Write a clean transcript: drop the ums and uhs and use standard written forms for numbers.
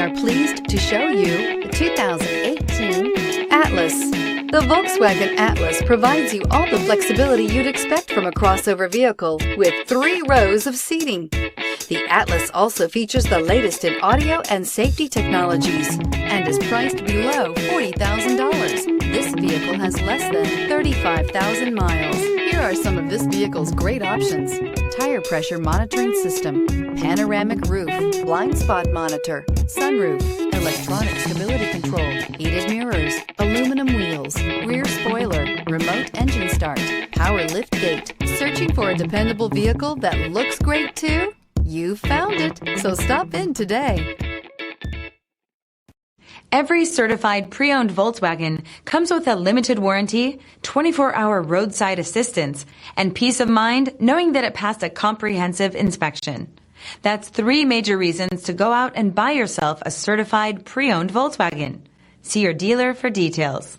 are pleased to show you the 2018 Atlas. The Volkswagen Atlas provides you all the flexibility you'd expect from a crossover vehicle with 3 rows of seating. The Atlas also features the latest in audio and safety technologies and is priced below $40,000. This vehicle has less than 35,000 miles. Here are some of this vehicle's great options: tire pressure monitoring system, panoramic roof, blind spot monitor, sunroof, electronic stability control, heated mirrors, aluminum wheels, rear spoiler, remote engine start, power lift gate. Searching for a dependable vehicle that looks great too? You found it, so stop in today. Every certified pre-owned Volkswagen comes with a limited warranty, 24-hour roadside assistance, and peace of mind knowing that it passed a comprehensive inspection. That's 3 major reasons to go out and buy yourself a certified pre-owned Volkswagen. See your dealer for details.